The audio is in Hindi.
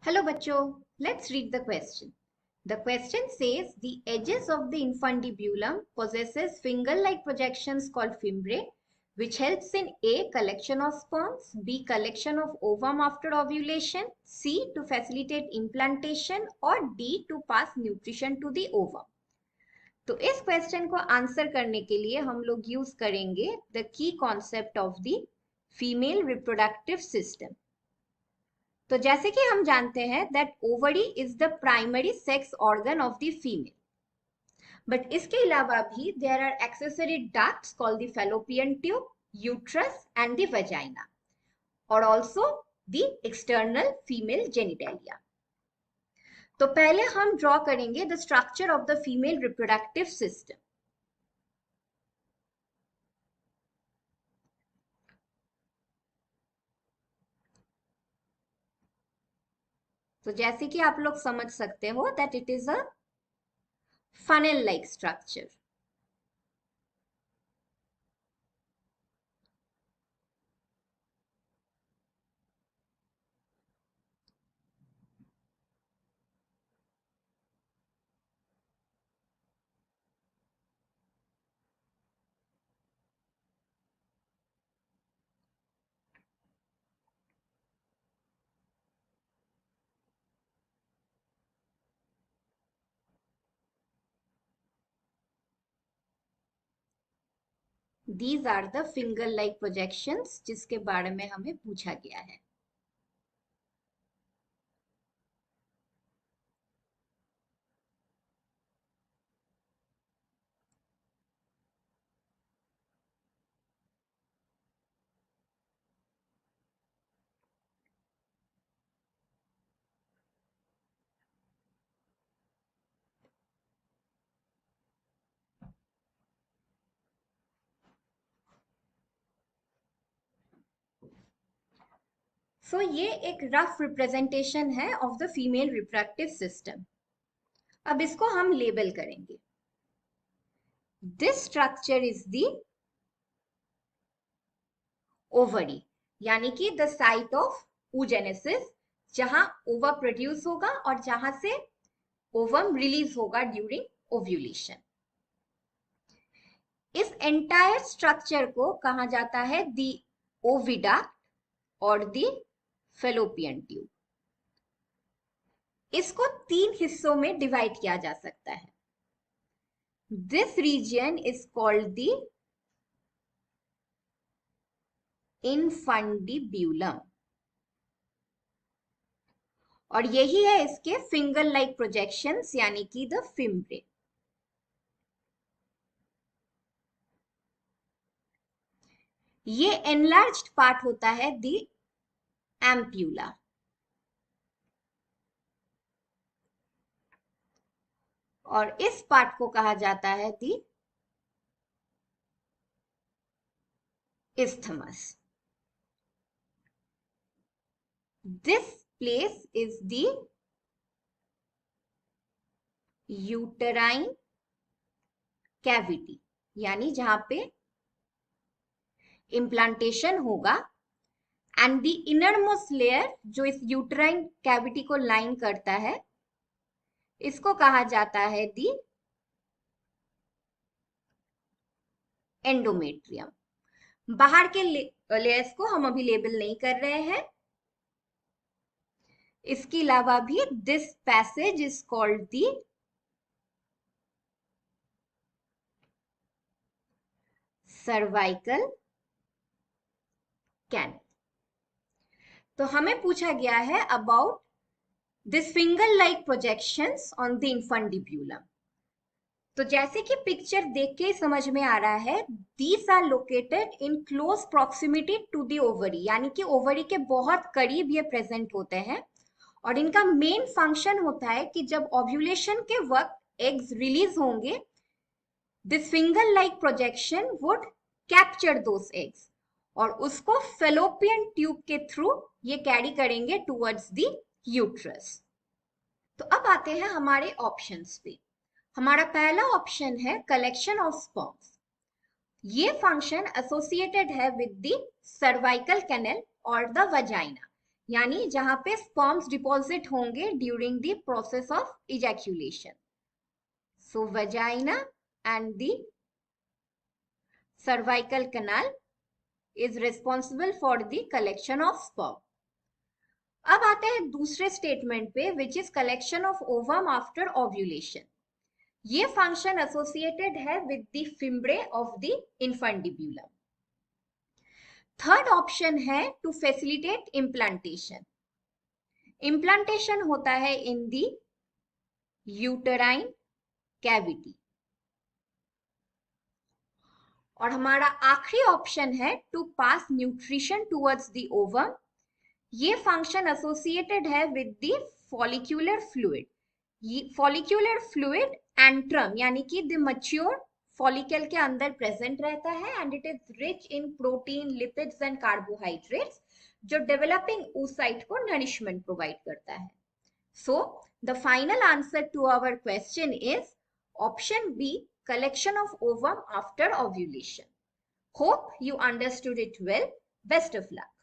Hello bachcho, let's read the question. The question says the edges of the infundibulum possesses finger-like projections called fimbriae, which helps in A. collection of sperms, B. collection of ovum after ovulation, C. to facilitate implantation और D. to pass nutrition to the ovum. तो इस क्वेश्चन को आंसर करने के लिए हम लोग यूज करेंगे the key concept of the female reproductive system. तो जैसे कि हम जानते हैं that ovary is the primary sex organ of the female, but इसके अलावा भी there are accessory ducts called the fallopian tube, uterus and the vagina, और also the external female genitalia. तो पहले हम ड्रॉ करेंगे the structure of the female reproductive system. तो जैसे कि आप लोग समझ सकते हो that it is a funnel like structure. These are the finger like projections जिसके बारे में हमें पूछा गया है। सो ये एक रफ रिप्रेजेंटेशन है of the female reproductive system. अब इसको हम लेबल करेंगे। This structure is the ovary, यानी कि द साइट ऑफ oogenesis, जहां ओवा प्रोड्यूस होगा और जहां से ओवम रिलीज होगा ड्यूरिंग ओव्यूलेशन। इस एंटायर स्ट्रक्चर को कहा जाता है द ओविडक्ट और द फैलोपियन ट्यूब। इसको 3 हिस्सों में डिवाइड किया जा सकता है। This region is called the infundibulum, और यही है इसके फिंगर लाइक प्रोजेक्शंस यानी कि द फिम्ब्रे। ये एनलार्ज्ड पार्ट होता है द एम्प्यूला, और इस पार्ट को कहा जाता है the isthmus. This place is the uterine cavity, यानी जहां पे इम्प्लांटेशन होगा, एंड द इनरमोस्ट लेयर जो इस यूटराइन कैविटी को लाइन करता है, इसको कहा जाता है द एंडोमेट्रियम। बाहर के लेयर्स को हम अभी लेबल नहीं कर रहे हैं। इसके अलावा भी this passage is called the cervical canal. तो हमें पूछा गया है about this finger like projections on the infundibulum. तो जैसे कि पिक्चर देख के समझ में आ रहा है, these are located in close proximity to the ovary, यानी कि ओवरी के बहुत करीब ये प्रेजेंट होते हैं, और इनका मेन फंक्शन होता है कि जब ओव्यूलेशन के वक्त एग्स रिलीज होंगे, this finger like projection would capture those eggs और उसको फेलोपियन ट्यूब के थ्रू ये कैरी करेंगे टुवर्ड्स द यूट्रस। तो अब आते हैं हमारे ऑप्शंस पे। हमारा पहला ऑप्शन है कलेक्शन ऑफ स्पर्म्स। ये फंक्शन एसोसिएटेड है विद द सर्वाइकल कैनल और द वजाइना, यानी जहां पे स्पर्म्स डिपॉजिट होंगे during the process of ejaculation. So vagina and the cervical canal is responsible for the collection of sperm. अब आते हैं दूसरे स्टेटमेंट पे, which is collection of ovum after ovulation. ये फंक्शन एसोसिएटेड है with the fimbriae of the infundibulum. Third option है टू फैसिलिटेट इम्प्लांटेशन. इम्प्लांटेशन होता है इन द यूटेराइन कैविटी. और हमारा आखिरी ऑप्शन है to pass nutrition towards the ovum. ये फंक्शन एसोसिएटेड है with the follicular fluid. Follicular fluid antrum यानी कि द मैच्योर फॉलिकल के अंदर प्रेजेंट रहता है and it is rich in protein, lipids and carbohydrates, जो डेवलपिंग oocyte को नरिशमेंट प्रोवाइड करता है. So the final answer to our question is option B, collection of ovum after ovulation. Hope you understood it well. Best of luck.